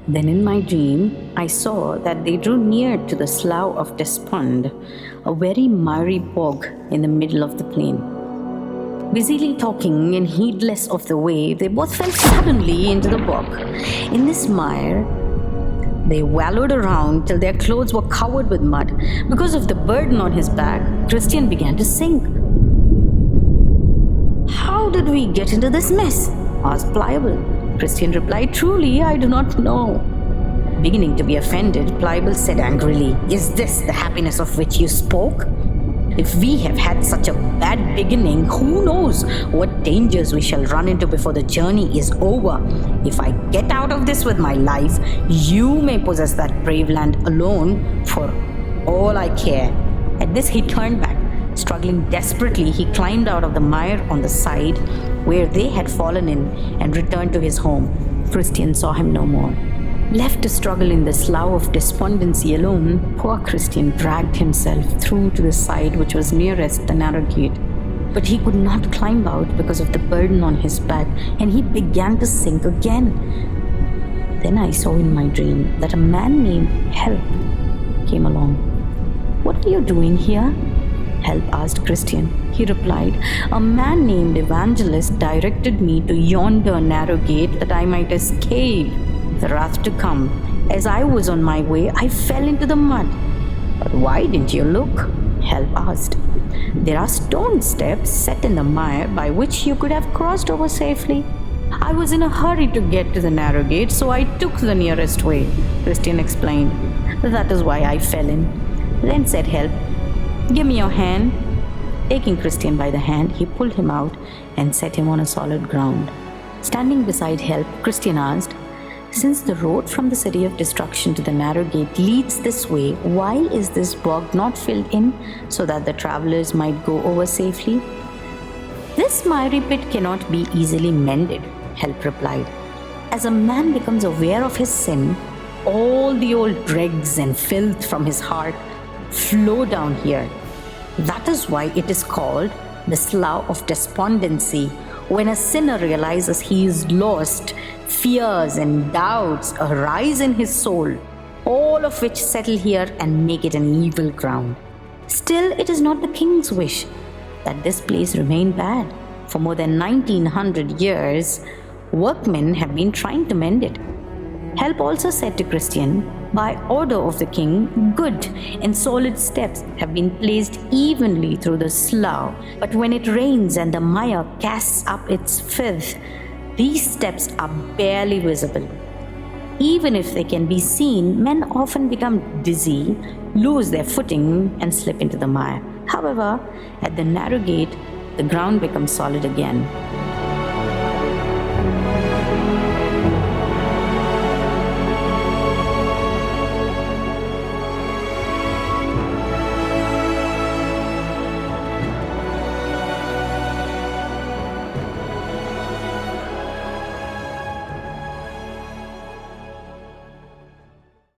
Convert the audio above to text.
Then in my dream, I saw that they drew near to the Slough of Despond, a very miry bog in the middle of the plain. Busily talking and heedless of the way, they both fell suddenly into the bog. In this mire, they wallowed around till their clothes were covered with mud. Because of the burden on his back, Christian began to sink. "How did we get into this mess?" asked Pliable. Christian replied, "Truly, I do not know." Beginning to be offended, Pliable said angrily, "Is this the happiness of which you spoke? If we have had such a bad beginning, who knows what dangers we shall run into before the journey is over. If I get out of this with my life, you may possess that brave land alone for all I care." At this, he turned back. Struggling desperately, he climbed out of the mire on the side where they had fallen in and returned to his home. Christian saw him no more. Left to struggle in the slough of despondency alone, poor Christian dragged himself through to the side which was nearest the narrow gate. But he could not climb out because of the burden on his back, and he began to sink again. Then I saw in my dream that a man named Help came along. "What are you doing here?" Help asked Christian. He replied, "A man named Evangelist directed me to yonder narrow gate that I might escape the wrath to come. As I was on my way, I fell into the mud." "But why didn't you look?" Help asked. "There are stone steps set in the mire by which you could have crossed over safely." "I was in a hurry to get to the narrow gate, so I took the nearest way," Christian explained. "That is why I fell in." Then said Help, "Give me your hand." Taking Christian by the hand, he pulled him out and set him on a solid ground. Standing beside Help, Christian asked, "Since the road from the city of destruction to the narrow gate leads this way, why is this bog not filled in so that the travelers might go over safely?" "This miry pit cannot be easily mended," Help replied. "As a man becomes aware of his sin, all the old dregs and filth from his heart flow down here. That is why it is called the Slough of Despondency. When a sinner realizes he is lost, fears and doubts arise in his soul, all of which settle here and make it an evil ground. Still, it is not the king's wish that this place remain bad. For more than 1900 years, workmen have been trying to mend it." Help also said to Christian, "By order of the king, good and solid steps have been placed evenly through the slough. But when it rains and the mire casts up its filth, these steps are barely visible. Even if they can be seen, men often become dizzy, lose their footing, and slip into the mire. However, at the narrow gate, the ground becomes solid again."